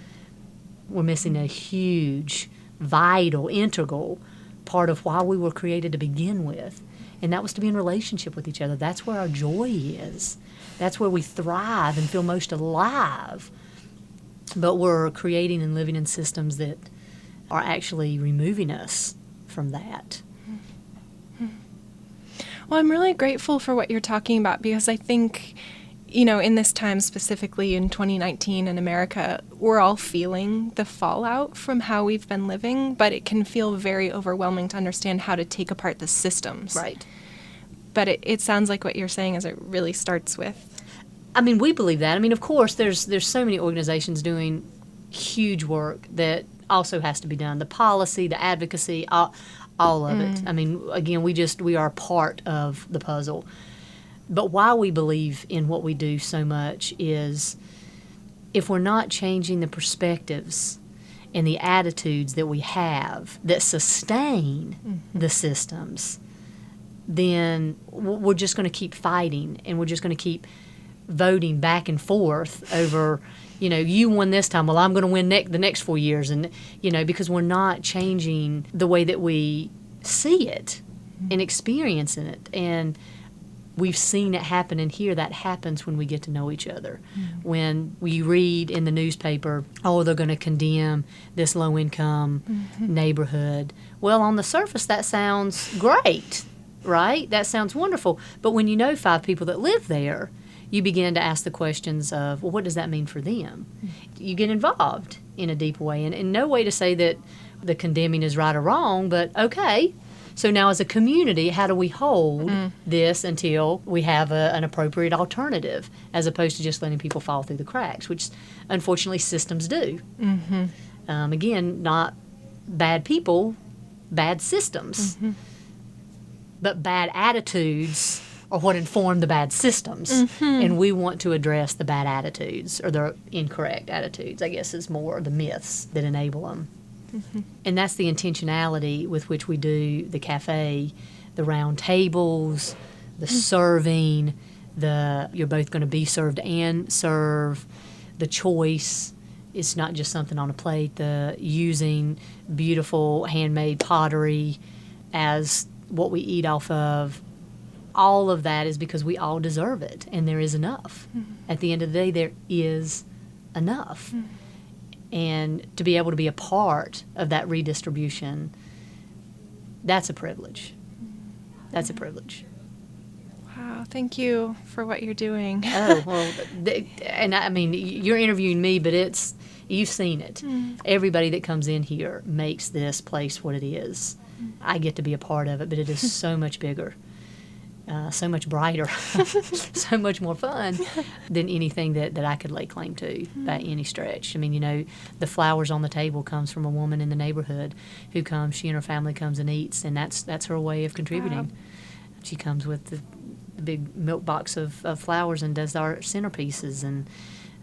we're missing a huge, vital, integral part of why we were created to begin with. And that was to be in relationship with each other. That's where our joy is. That's where we thrive and feel most alive. But we're creating and living in systems that are actually removing us from that. Well, I'm really grateful for what you're talking about, because I think, in this time, specifically in 2019 in America, we're all feeling the fallout from how we've been living, but it can feel very overwhelming to understand how to take apart the systems. Right. But it sounds like what you're saying is it really starts with. We believe that. Of course, there's so many organizations doing huge work that also has to be done. The policy, the advocacy, all of it. Again, we are a part of the puzzle. But why we believe in what we do so much is, if we're not changing the perspectives and the attitudes that we have that sustain the systems, then we're just going to keep fighting, and we're just going to keep voting back and forth over, you won this time, well, I'm going to win the next 4 years, and because we're not changing the way that we see it and experiencing it. And we've seen it happen in here. That happens when we get to know each other. When we read in the newspaper, they're going to condemn this low-income neighborhood. Well, on the surface, that sounds great, right? That sounds wonderful. But when you know 5 people that live there, you begin to ask the questions of, well, what does that mean for them? You get involved in a deep way. And no way to say that the condemning is right or wrong, but okay. So now as a community, how do we hold this until we have an appropriate alternative, as opposed to just letting people fall through the cracks, which unfortunately systems do. Again, not bad people, bad systems. But bad attitudes are what inform the bad systems. And we want to address the bad attitudes, or the incorrect attitudes, I guess is more the myths that enable them. And that's the intentionality with which we do the cafe, the round tables, the serving, you're both going to be served and serve, the choice. It's not just something on a plate, the using beautiful handmade pottery as what we eat off of. All of that is because we all deserve it, and there is enough. At the end of the day, there is enough. And to be able to be a part of that redistribution, that's a privilege. That's a privilege. Wow, thank you for what you're doing. Oh, well, and I mean, you're interviewing me, but you've seen it. Everybody that comes in here makes this place what it is. I get to be a part of it, but it is so much bigger, so much brighter, so much more fun than anything that I could lay claim to by any stretch. I mean, the flowers on the table comes from a woman in the neighborhood who comes, she and her family comes and eats, and that's her way of contributing. Wow. She comes with the big milk box of flowers and does our centerpieces, and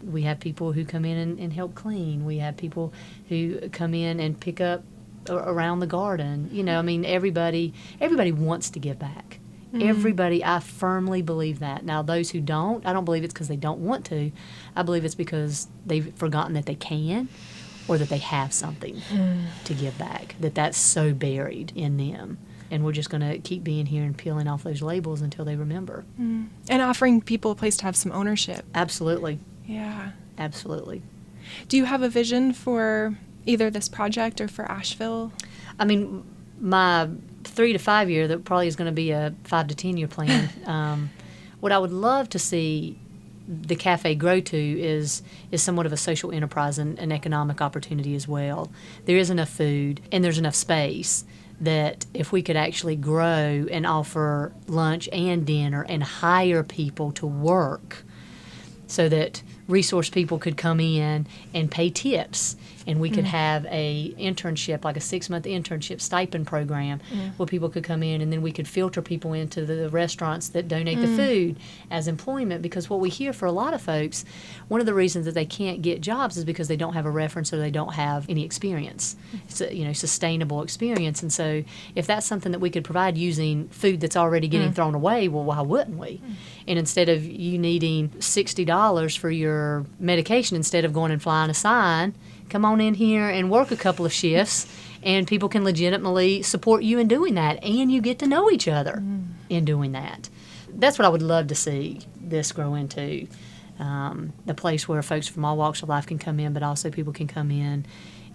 we have people who come in and help clean. We have people who come in and pick up around the garden. I mean, everybody wants to give back. Everybody, I firmly believe that. Now, those who don't, I don't believe it's because they don't want to. I believe it's because they've forgotten that they can, or that they have something to give back, that's so buried in them. And we're just going to keep being here and peeling off those labels until they remember. And offering people a place to have some ownership. Absolutely. Yeah. Absolutely. Do you have a vision for either this project or for Asheville? I mean, my 3 to 5 year, that probably is going to be a 5 to 10 year plan. What I would love to see the cafe grow to is somewhat of a social enterprise and an economic opportunity as well. There is enough food and there's enough space that if we could actually grow and offer lunch and dinner and hire people to work so that resource people could come in and pay tips, and we could have a internship, like a 6-month internship stipend program where people could come in, and then we could filter people into the restaurants that donate the food as employment. Because what we hear for a lot of folks, one of the reasons that they can't get jobs is because they don't have a reference or they don't have any experience, sustainable experience. And so if that's something that we could provide using food that's already getting thrown away, well, why wouldn't we? And instead of you needing $60 for your medication, instead of going and flying a sign, come on in here and work a couple of shifts, and people can legitimately support you in doing that, and you get to know each other in doing that. That's what I would love to see this grow into, the place where folks from all walks of life can come in, but also people can come in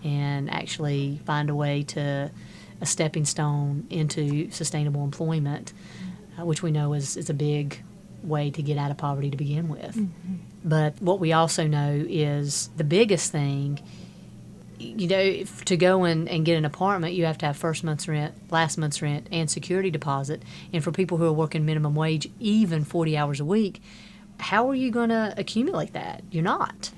and actually find a way to a stepping stone into sustainable employment, which we know is a big way to get out of poverty to begin with. But what we also know is the biggest thing, to go and get an apartment, you have to have first month's rent, last month's rent, and security deposit. And for people who are working minimum wage, even 40 hours a week, how are you going to accumulate that? You're not.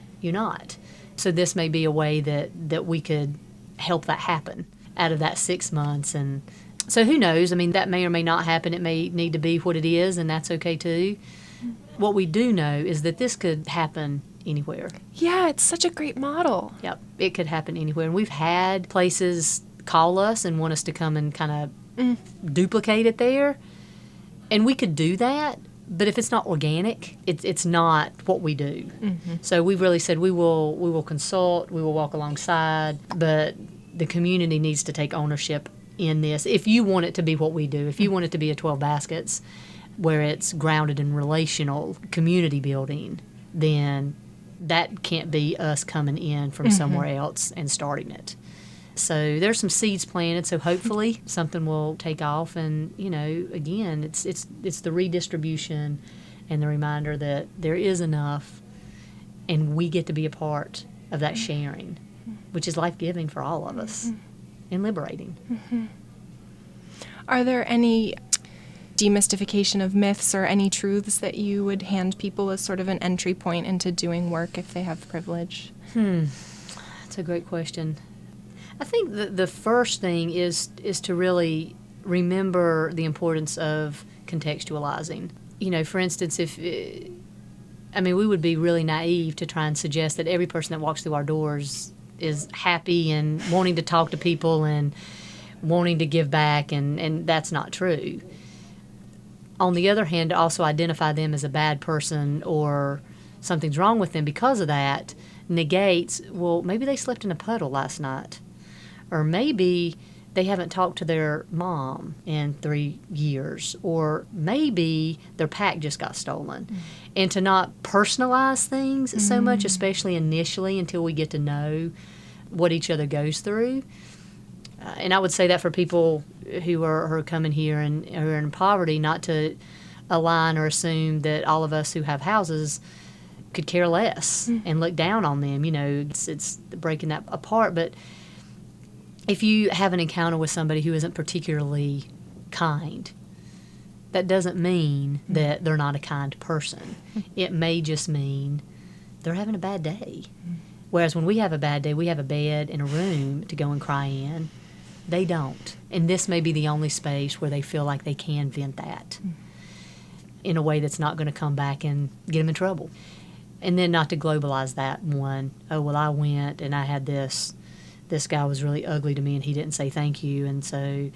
So this may be a way that we could help that happen out of that 6 months. And so who knows? I mean, that may or may not happen. It may need to be what it is, and that's okay too. What we do know is that this could happen anywhere. Yeah, it's such a great model. Yep, it could happen anywhere. And we've had places call us and want us to come and kind of duplicate it there. And we could do that, but if it's not organic, it's not what we do. So we've really said we will consult, we will walk alongside, but the community needs to take ownership in this. If you want it to be what we do, if you want it to be a 12 Baskets where it's grounded in relational community building, then that can't be us coming in from somewhere else and starting it. So there's some seeds planted, so hopefully something will take off. And, again, it's the redistribution and the reminder that there is enough, and we get to be a part of that sharing, which is life-giving for all of us and liberating. Are there any demystification of myths or any truths that you would hand people as sort of an entry point into doing work if they have privilege? That's a great question. I think the first thing is to really remember the importance of contextualizing. For instance, we would be really naive to try and suggest that every person that walks through our doors is happy and wanting to talk to people and wanting to give back, and that's not true. On the other hand, to also identify them as a bad person or something's wrong with them because of that negates, well, maybe they slept in a puddle last night, or maybe they haven't talked to their mom in 3 years, or maybe their pack just got stolen. And to not personalize things so much, especially initially until we get to know what each other goes through, And I would say that for people who are coming here and who are in poverty, not to align or assume that all of us who have houses could care less and look down on them. It's breaking that apart. But if you have an encounter with somebody who isn't particularly kind, that doesn't mean that they're not a kind person. It may just mean they're having a bad day. Whereas when we have a bad day, we have a bed and a room to go and cry in. They don't. And this may be the only space where they feel like they can vent that in a way that's not going to come back and get them in trouble. And then not to globalize that one. Oh, well, I went and I had this guy was really ugly to me and he didn't say thank you. And so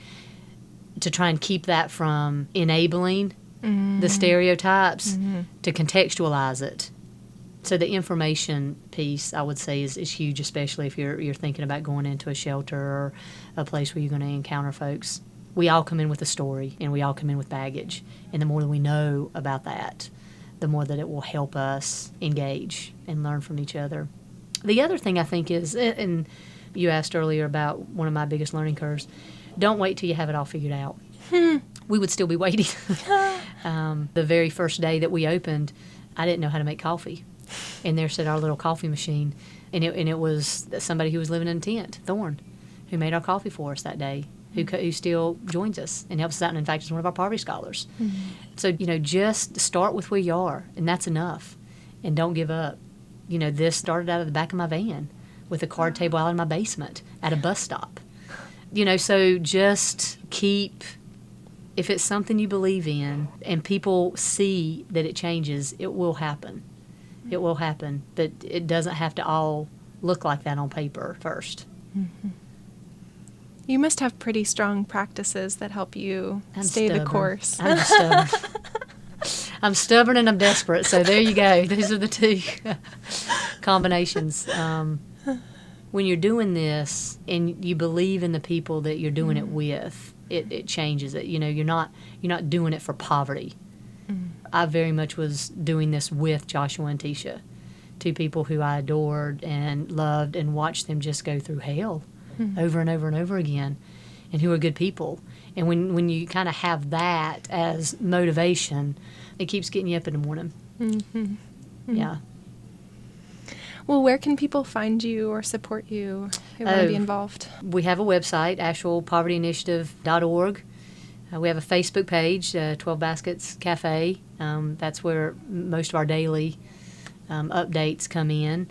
to try and keep that from enabling the stereotypes, to contextualize it. So the information piece, I would say, is huge, especially if you're thinking about going into a shelter or a place where you're going to encounter folks. We all come in with a story, and we all come in with baggage. And the more that we know about that, the more that it will help us engage and learn from each other. The other thing I think is, and you asked earlier about one of my biggest learning curves, don't wait till you have it all figured out. We would still be waiting. The very first day that we opened, I didn't know how to make coffee. And there sat our little coffee machine, and it was somebody who was living in a tent, Thorne, who made our coffee for us that day, who still joins us and helps us out, and in fact is one of our poverty scholars. So, just start with where you are, and that's enough, and don't give up. This started out of the back of my van with a card table out in my basement at a bus stop. So just keep, if it's something you believe in and people see that it changes, it will happen. It will happen, but it doesn't have to all look like that on paper first. You must have pretty strong practices that help you stay the course. I'm stubborn. I'm stubborn and I'm desperate, so there you go. Those are the two combinations. When you're doing this and you believe in the people that you're doing it with, it changes it. You're not doing it for poverty. I very much was doing this with Joshua and Tisha, two people who I adored and loved and watched them just go through hell over and over and over again, and who are good people. And when you kind of have that as motivation, it keeps getting you up in the morning. Yeah. Well, where can people find you or support you who want to be involved? We have a website, AshevillePovertyInitiative.org. We have a Facebook page, 12 Baskets Cafe. That's where most of our daily updates come in.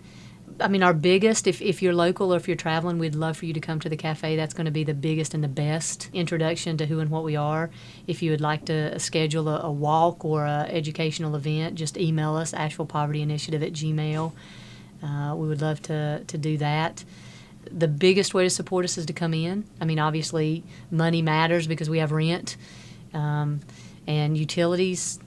Our biggest, if you're local or if you're traveling, we'd love for you to come to the cafe. That's going to be the biggest and the best introduction to who and what we are. If you would like to schedule a walk or an educational event, just email us, AshevillePovertyInitiative@gmail.com. We would love to do that. The biggest way to support us is to come in. Obviously, money matters because we have rent and utilities,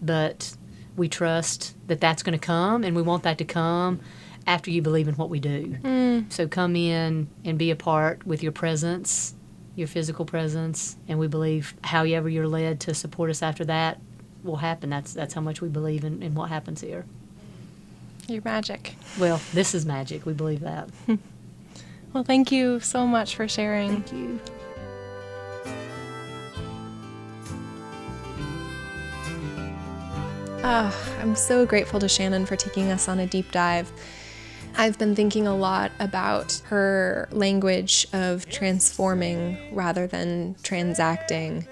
but we trust that that's going to come, and we want that to come after you believe in what we do. So come in and be a part with your presence, your physical presence, and we believe however you're led to support us after that will happen. That's how much we believe in what happens here. You're magic. Well, this is magic. We believe that. Well, thank you so much for sharing. Thank you. I'm so grateful to Shannon for taking us on a deep dive. I've been thinking a lot about her language of transforming rather than transacting,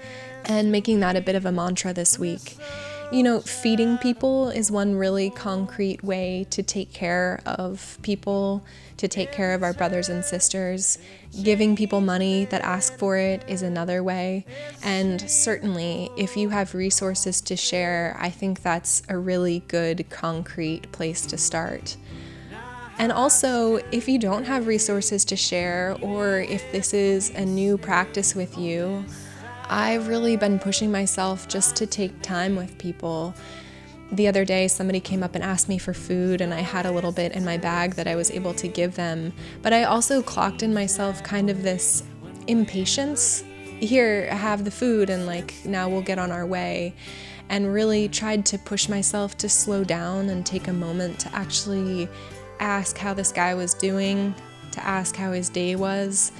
and making that a bit of a mantra this week. Feeding people is one really concrete way to take care of people, to take care of our brothers and sisters. Giving people money that ask for it is another way. And certainly, if you have resources to share, I think that's a really good, concrete place to start. And also, if you don't have resources to share, or if this is a new practice with you, I've really been pushing myself just to take time with people. The other day, somebody came up and asked me for food, and I had a little bit in my bag that I was able to give them. But I also clocked in myself kind of this impatience. Here, have the food, and now we'll get on our way. And really tried to push myself to slow down and take a moment to actually ask how this guy was doing, to ask how his day was.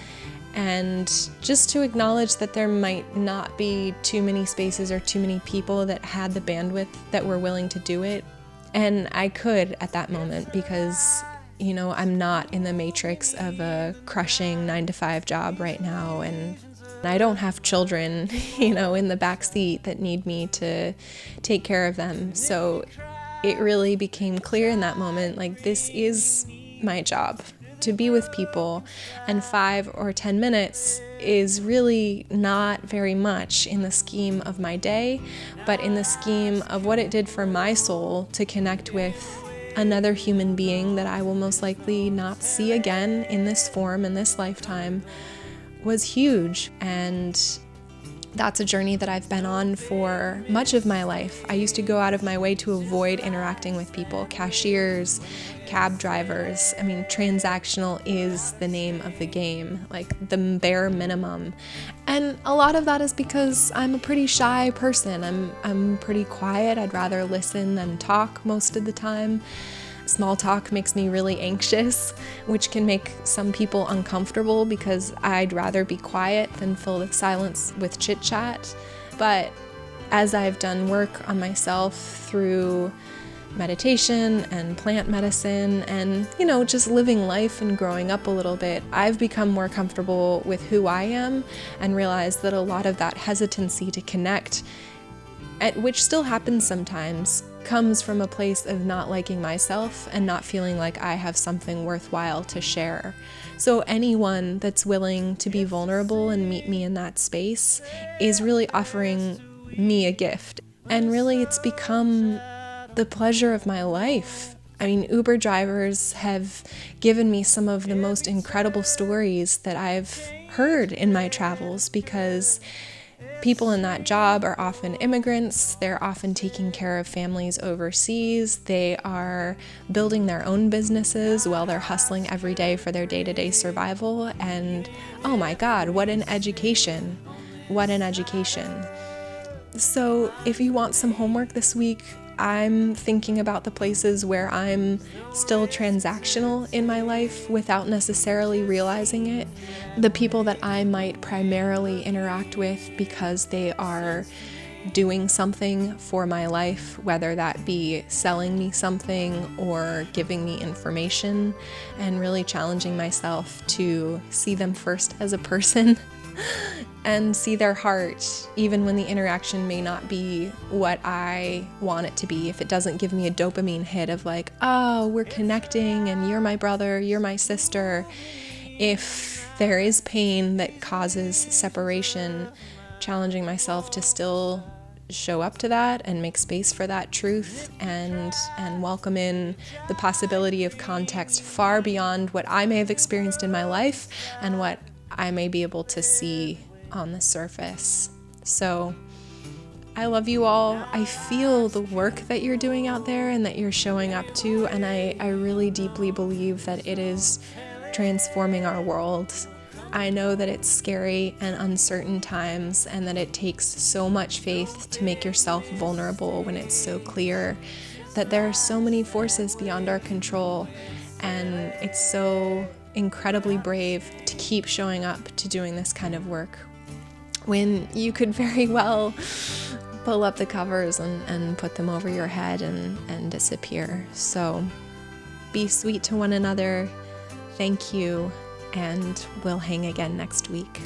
and just to acknowledge that there might not be too many spaces or too many people that had the bandwidth that were willing to do it. And I could at that moment because, I'm not in the matrix of a crushing 9-to-5 job right now, and I don't have children, in the back seat that need me to take care of them. So it really became clear in that moment, like, this is my job, to be with people, and 5 or 10 minutes is really not very much in the scheme of my day, but in the scheme of what it did for my soul to connect with another human being that I will most likely not see again in this form, in this lifetime, was huge. And that's a journey that I've been on for much of my life. I used to go out of my way to avoid interacting with people, cashiers, cab drivers. Transactional is the name of the game, like the bare minimum. And a lot of that is because I'm a pretty shy person. I'm pretty quiet. I'd rather listen than talk most of the time. Small talk makes me really anxious, which can make some people uncomfortable because I'd rather be quiet than fill the silence with chit chat. But as I've done work on myself through meditation and plant medicine and, just living life and growing up a little bit, I've become more comfortable with who I am and realized that a lot of that hesitancy to connect, which still happens sometimes, comes from a place of not liking myself and not feeling like I have something worthwhile to share. So anyone that's willing to be vulnerable and meet me in that space is really offering me a gift. And really, it's become the pleasure of my life. Uber drivers have given me some of the most incredible stories that I've heard in my travels because people in that job are often immigrants. They're often taking care of families overseas. They are building their own businesses while they're hustling every day for their day-to-day survival. And oh my God, what an education. What an education. So if you want some homework this week, I'm thinking about the places where I'm still transactional in my life without necessarily realizing it. The people that I might primarily interact with because they are doing something for my life, whether that be selling me something or giving me information, and really challenging myself to see them first as a person and see their heart, even when the interaction may not be what I want it to be. If it doesn't give me a dopamine hit of like, oh, we're connecting and you're my brother, you're my sister. If there is pain that causes separation, challenging myself to still show up to that and make space for that truth and welcome in the possibility of context far beyond what I may have experienced in my life and what I may be able to see on the surface. So I love you all. I feel the work that you're doing out there and that you're showing up to, and I really deeply believe that it is transforming our world. I know that it's scary and uncertain times and that it takes so much faith to make yourself vulnerable when it's so clear that there are so many forces beyond our control, and it's so incredibly brave to keep showing up to doing this kind of work when you could very well pull up the covers and put them over your head and disappear. So be sweet to one another. Thank you, and we'll hang again next week.